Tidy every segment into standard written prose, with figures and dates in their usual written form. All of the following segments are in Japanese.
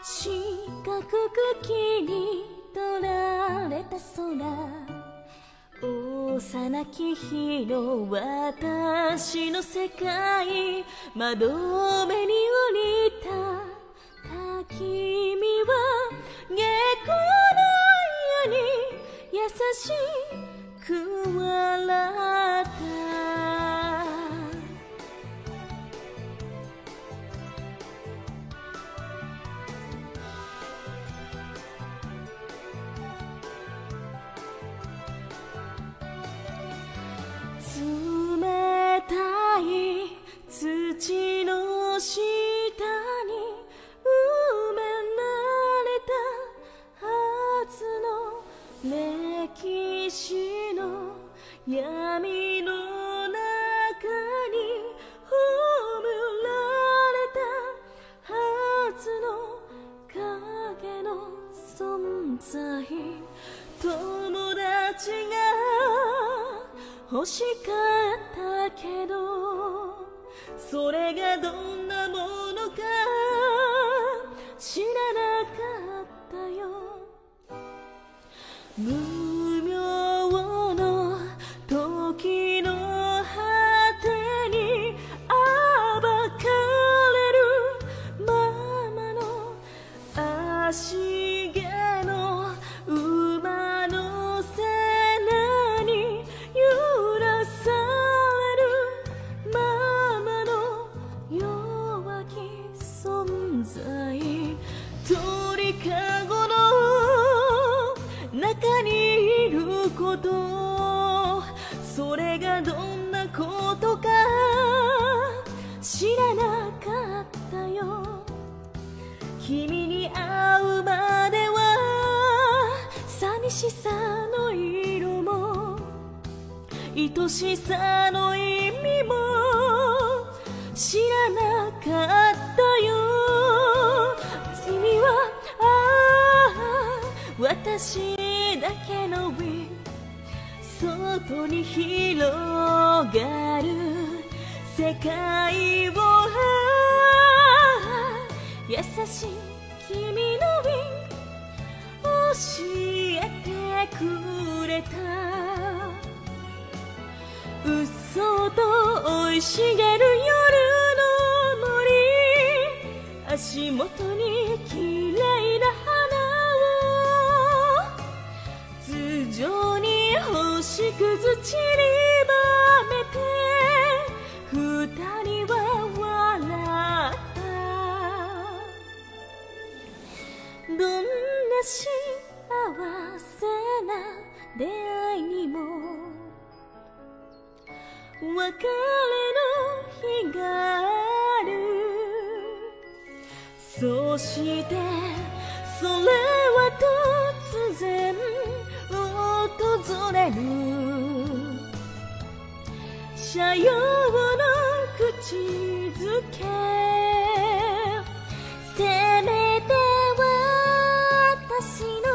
四角く切り取られた空、幼き日の私の世界、窓辺に降りた君は下校のように優しく笑った。冷たい土の下に埋められたはずの歴史の闇の中に葬られたはずの影の存在、友達が欲しかったけど、それがどんなものか知らなかったよ。無明の時の果てに暴かれるままの足毛の馬の背中に揺らされるままの弱き存在、鳥かごの中にいること、それがどんなことか知らなかったよ。君に会うまでは寂しさの色も愛しさの意味も知らなかったよ。君は私だけのウィン、外に広がる世界を優しい君のウィン教えてくれた。うっそうと生い茂る夜の森、足元に綺麗な花を頭上に星屑散りばめて、二人は笑った。どんな幸せな出会いにも別れの日がある。そしてそれは突然訪れる。社用の口づけ、せめて私の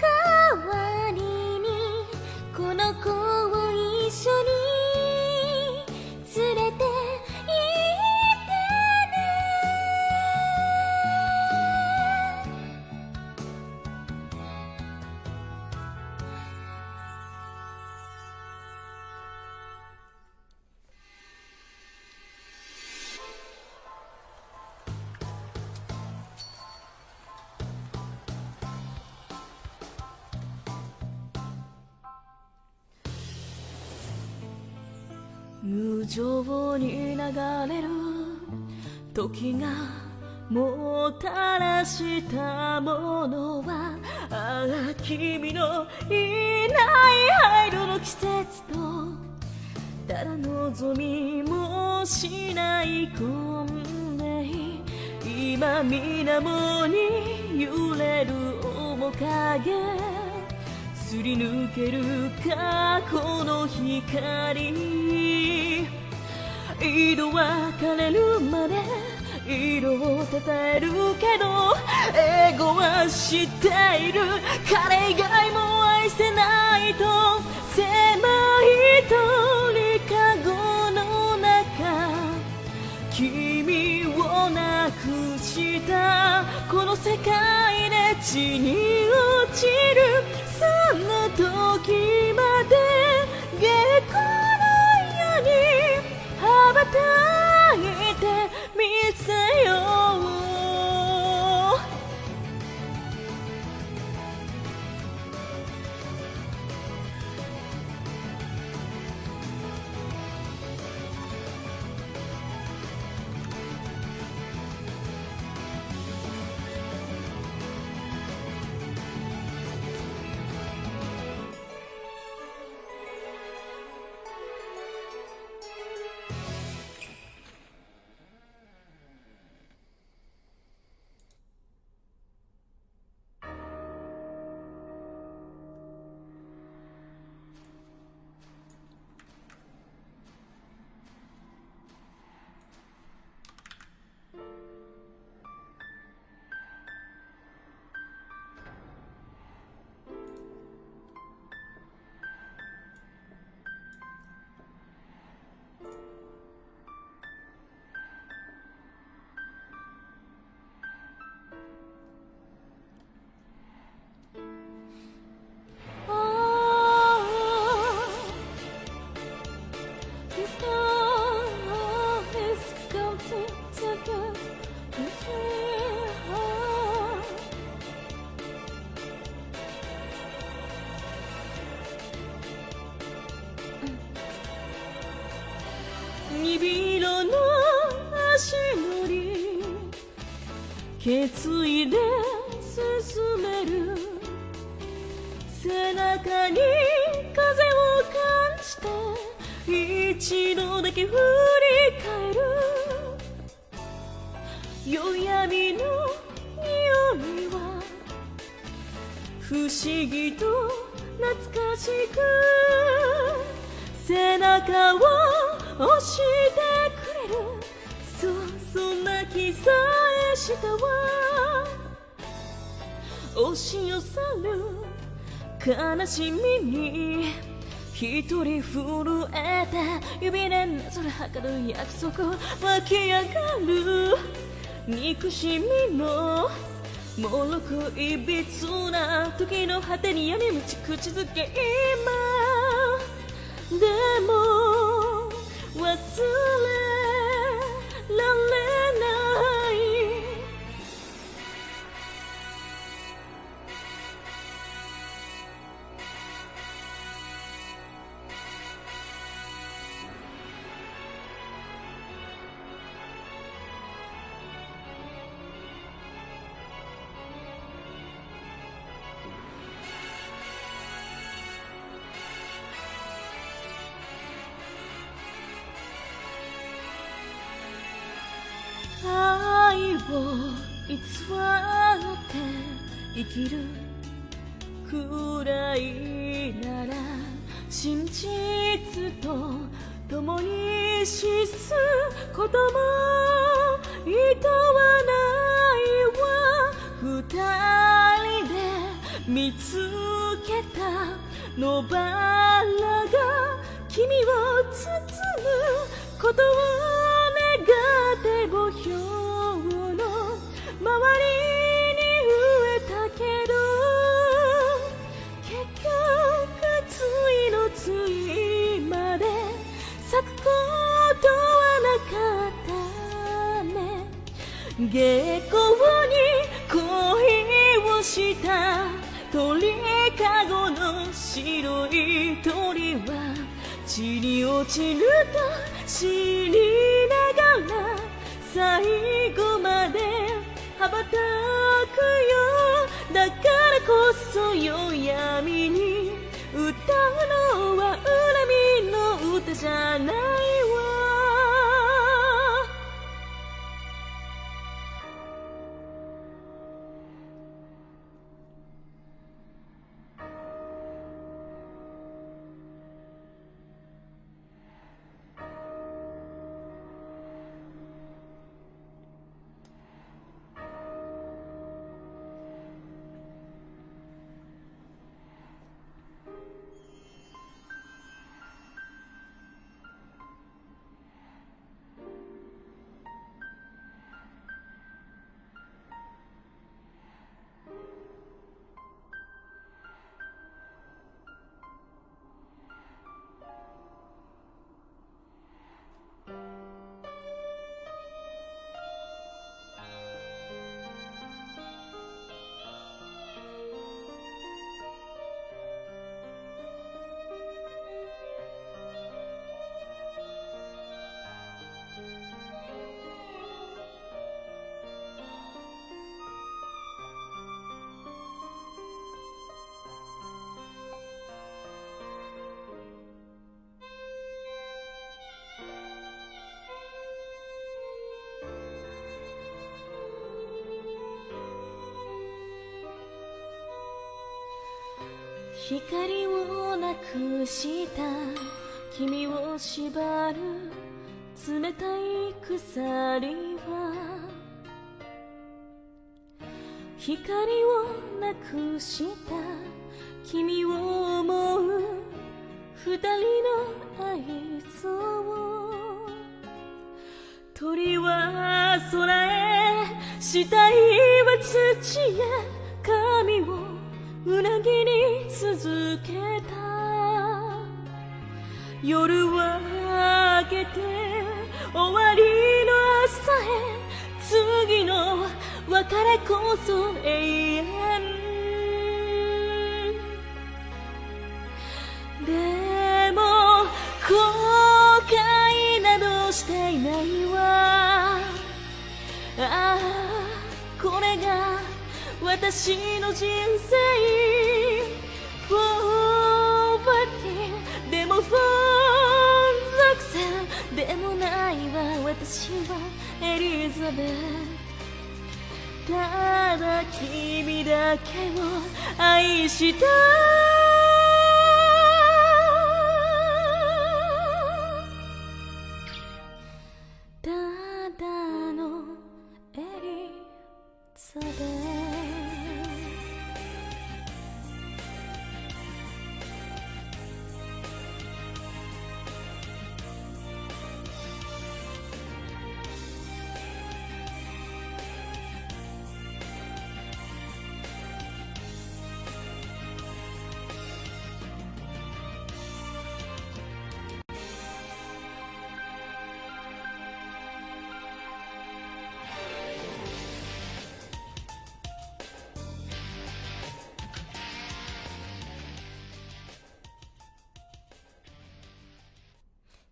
代わりにこの子を一緒に連れて行ってね。無情に流れる時がもたらしたものは、ああ君のいない灰色の季節とただ望みもしない運命、今水面に揺れる面影、すり抜ける過去の光、色は枯れるまで色をたたえるけど、エゴは知っている、彼以外も愛せないと。狭い鳥かごの中君ををなくしたこの世界で地に落ちるその時まで下校のように羽ばたいてみせよう鈍色の足取り決意で進める背中に風を感じて一度だけ振り返る夜闇の匂いは不思議と懐かしく背中を押してくれるそんな気さえしたわ押し寄せる悲しみに一人震えて指でなぞら測る約束湧き上がる憎しみのもろくいびつな時の果てに闇満ち口づけ今でも忘れられない愛を偽って生きるくらいなら真実と共に死すことも厭わないわ二人で見つけた野バラが君を包むことを願って墓標の周りに植えたけど結局対の対まで咲くことはなかったね下校に恋をした鳥かごの白い鳥は地に落ちると知りながら最後まで羽ばたくよだからこそ夜闇に歌うのは恨みの歌じゃないわ光をなくした君を縛る冷たい鎖は光をなくした君を思う二人の愛想鳥は空へ死体は土へ髪をうなぎに続けた夜は明けて終わりの朝へ次の別れこそ永遠でも後悔などしていないわああこれが私の人生 Forward でも For 属性でもないわ私はエリザベスただ君だけを愛したただのエリザベス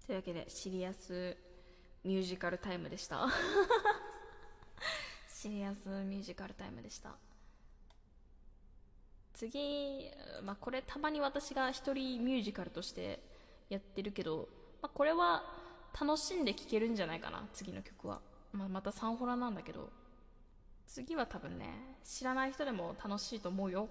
というわけでシリアスミュージカルタイムでしたシリアスミュージカルタイムでした。次、これたまに私が一人ミュージカルとしてやってるけど、これは楽しんで聴けるんじゃないかな。次の曲は、またサンホラなんだけど、次は多分ね知らない人でも楽しいと思うよ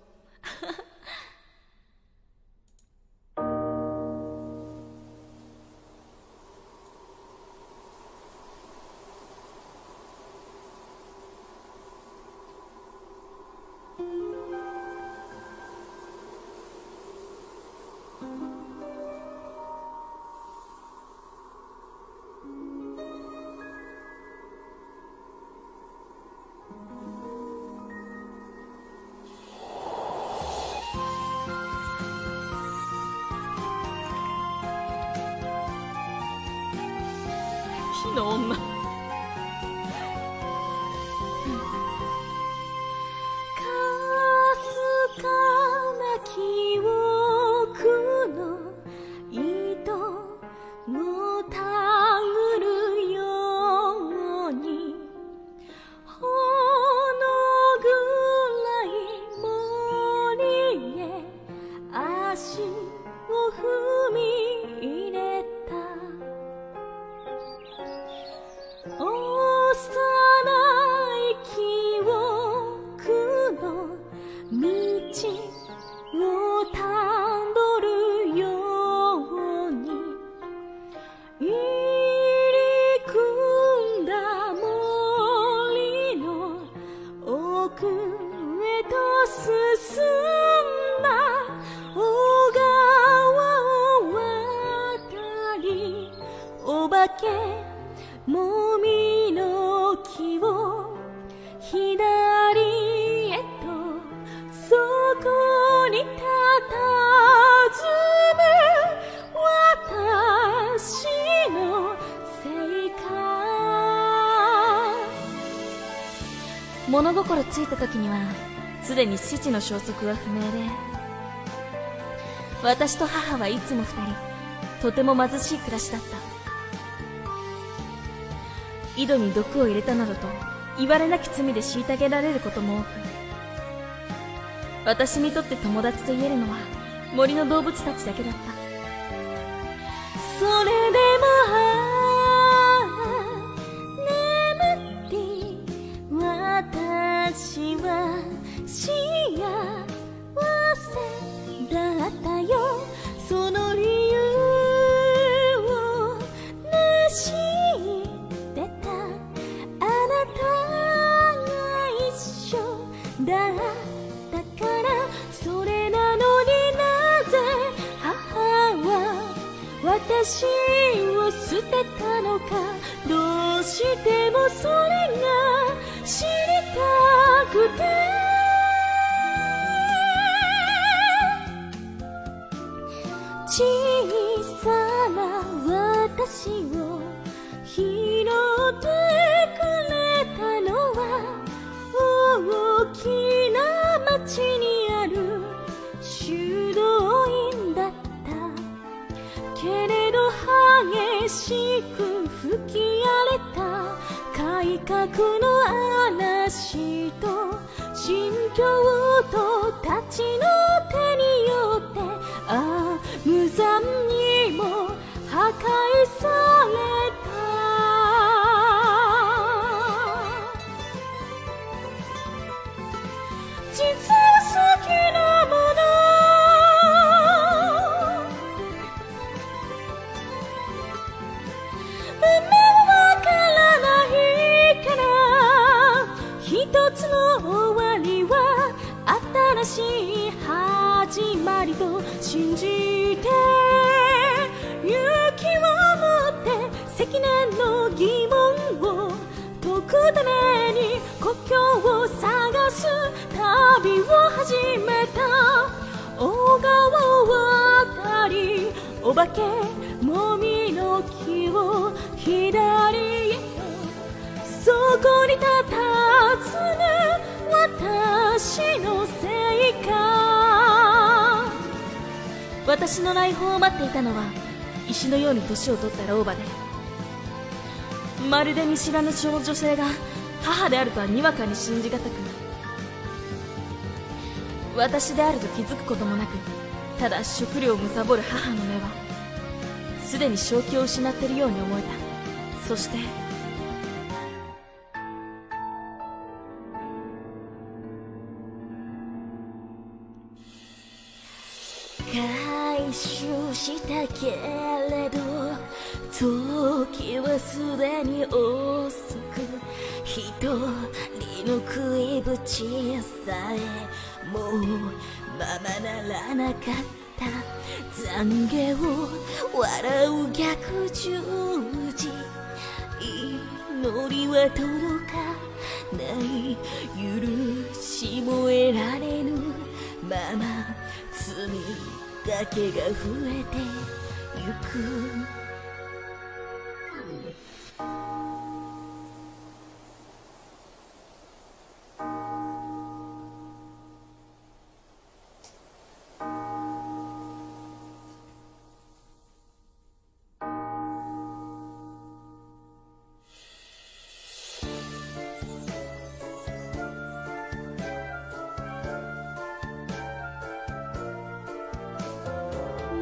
火の女かすかな記憶の糸をたぐるようにほのぐらい森へ足を踏み入れた幼い記憶の道をたどるように入り組んだ森の奥へと進んだ小川を渡りお化けもみの木を左へとそこにたたずむ私の生活物心ついた時にはすでに父の消息は不明で私と母はいつも二人とても貧しい暮らしだった井戸に毒を入れたなどと言われなき罪で虐げられることも多く私にとって友達と言えるのは森の動物たちだけだったそれでも眠って私は幸せだしを捨てたのか、どうしてもそれが知りたくて、小さな私を拾ってくれたのは、大きな町にある修道院だった。けれど激しく吹き荒れた改革の嵐と新教徒たちの手によって、無残にも破壊された。実は好きなもの、運命はわからないから、一つの終わりは新しい始まりと信じて、勇気を持って積年の疑問を解くために故郷を探す旅を始めた。大川を渡り、お化けもみの木を左へ、そこにたたずむ私のせいか。私の来訪を待っていたのは石のように年を取った老婆で、まるで見知らぬその女性が母であるとはにわかに信じがたく、私であると気づくこともなく、ただ食料を貪る母の目はすでに正気を失っているように思えた。そして回収したけれど、時はすでに遅く、一人の食いぶちさえもうままならなかった。懺悔を笑う逆十字、祈りは届かない、許しも得られぬまま、罪だけが増えてゆく。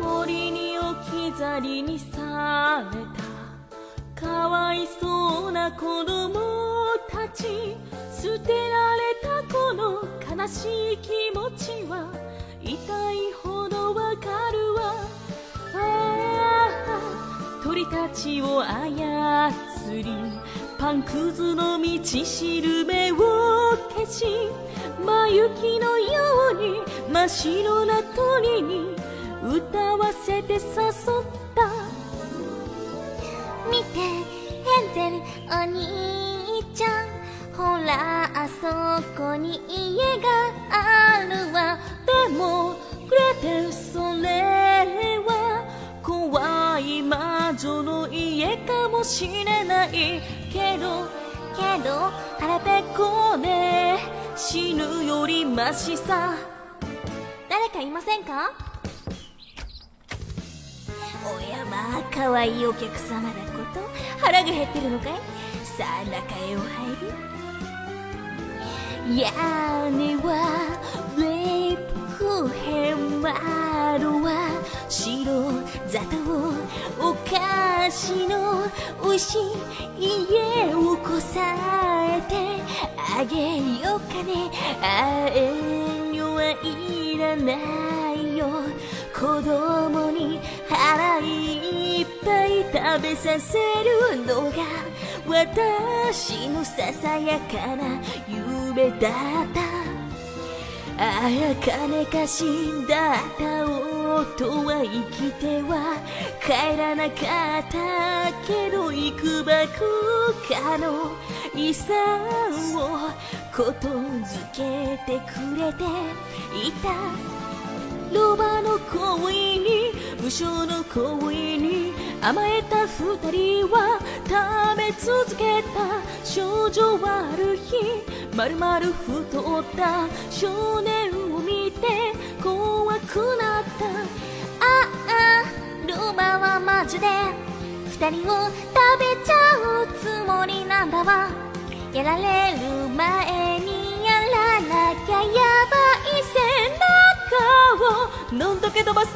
森に置き去りにされたかわいそうな子供たち、捨てられたこの悲しい気持ちは痛いほどわかるわ。鳥たちを操り、パンくずの道しるべを消し、真雪のように真っ白な鳥に歌わせて誘った。見てヘンゼルお兄ちゃん、ほらあそこに家があるわ。でもグレテル、それは怖い魔女の家かもしれないけど腹ペコで死ぬよりマシさ。誰かいませんか？おやまあ、かわいいお客様だこと腹が減ってるのかい？さあ中へお入り。屋根はレイプヘン、窓は白砂糖、お菓子のおいしい家をこさえてあげようかね。遠慮はいらないよ、子供に腹いっぱい食べさせるのが私のささやかな夢だった。あやかねかしだったとは生きては帰らなかったけど幾ばくかの遺産をことづけてくれていた。ロバの恋に武将の恋に甘えた二人は食べ続けた。少女はある日まるまる太った少年を見て怖くなった。ああ、ロバはマジで二人を食べちゃうつもりなんだわ。やられる前にやらなきゃやばい背中を飲んだけ飛ばす。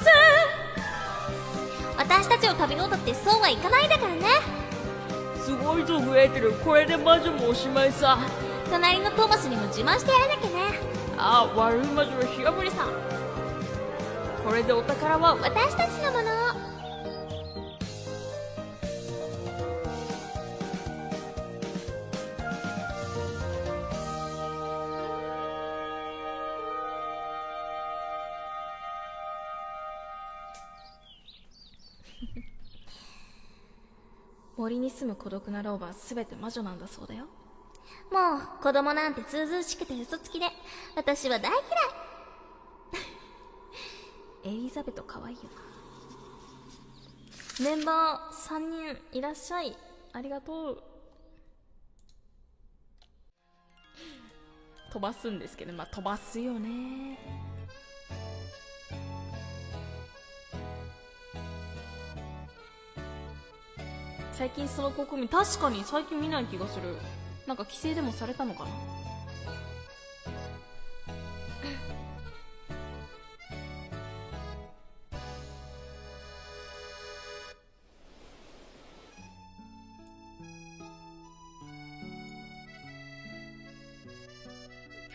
私たちを食べようだってそうはいかないだからね。すごいぞグレーテル、これで魔女もおしまいさ。隣のトーマスにも自慢してやらなきゃね。ああ、悪い魔女は火あぶりさ。これでお宝は私たちのもの。森に住む孤独な老婆は全て魔女なんだそうだよ。もう子供なんてずうずうしくて嘘つきで私は大嫌い。エリザベト可愛いよな。メンバー3人いらっしゃい。ありがとう。飛ばすんですけど、まあ飛ばすよね。最近その国民確かに最近見ない気がする。なんか規制でもされたのかな。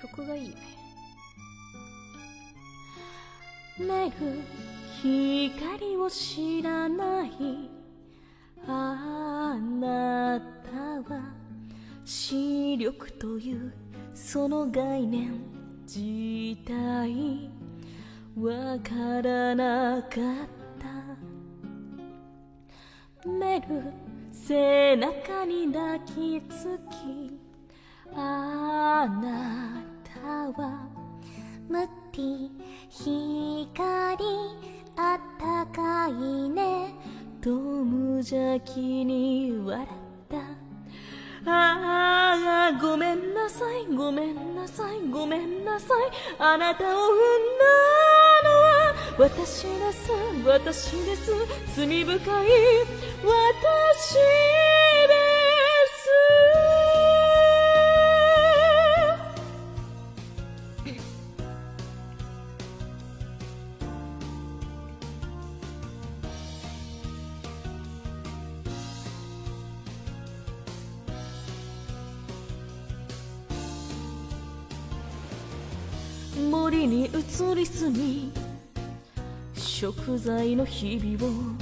曲がいいよね。メル光を知らないあなたは視力というその概念自体わからなかった。メル背中に抱きつきあなたはムッティ光あったかいねと無邪気に笑った。ああ、ごめんなさい、ごめんなさい、ごめんなさい。あなたを産んだのは私です、私です。罪深い私です。森に移り住み食材の日々を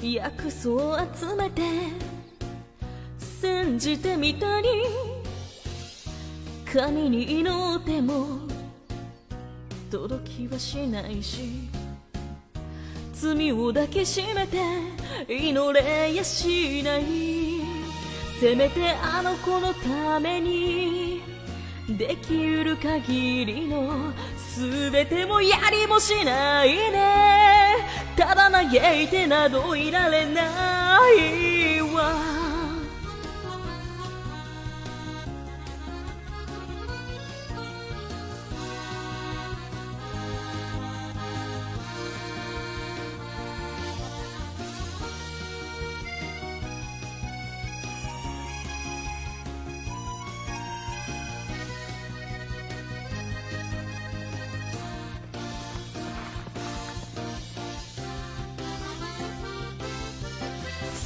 薬草を集めて煎じてみたり神に祈っても届きはしないし罪を抱きしめて祈れやしない。せめてあの子のためにできうる限りの全てもやりもしないね。ただ嘆いてなどいられないわ。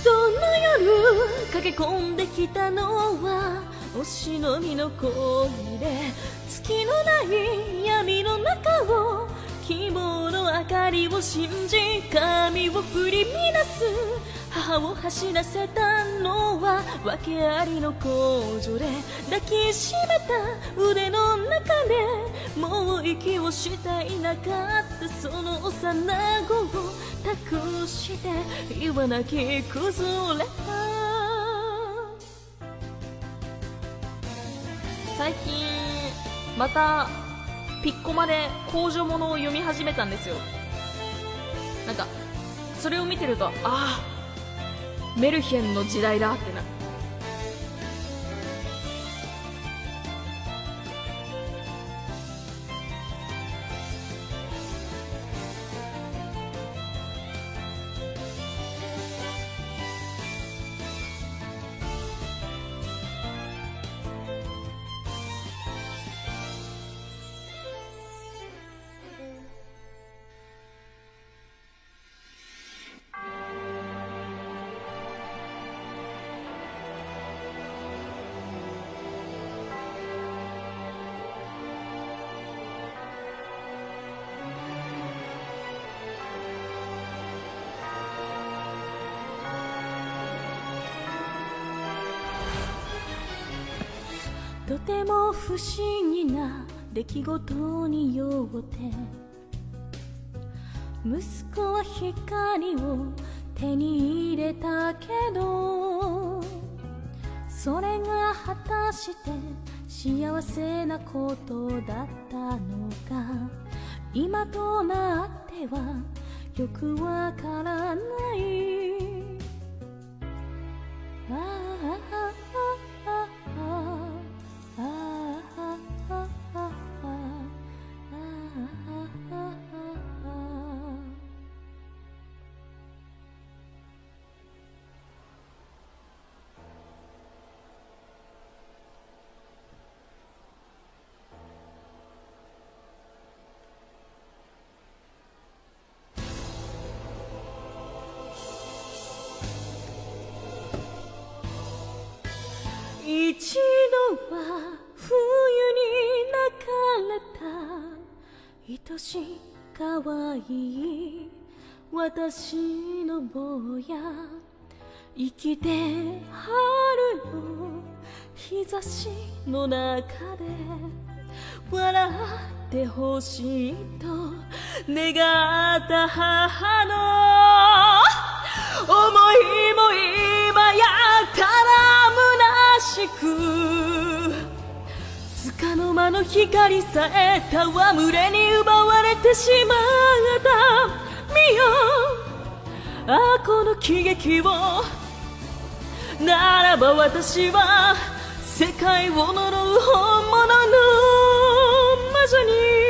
その夜駆け込んできたのはお忍びの声で月のない闇の中を希望の明かりを信じ髪を振り乱す母を走らせたのは訳ありの工場で抱きしめた腕の中でもう息をしたいなかったその幼子を託して言わなき崩れた最近またピッコマで工場ものを読み始めたんですよ。なんかそれを見てるとメルヘンの時代だってな。とても不思議な出来事によって息子は光を手に入れたけどそれが果たして幸せなことだったのか今となってはよくわからない一度は冬に泣かれた愛しい可愛い私の坊や生きて春の日差しの中で笑ってほしいと願った母の思いも今やったら虚しく束の間の光さえ戯れに奪われてしまった見よこの喜劇をならば私は世界を呪う本物の魔女に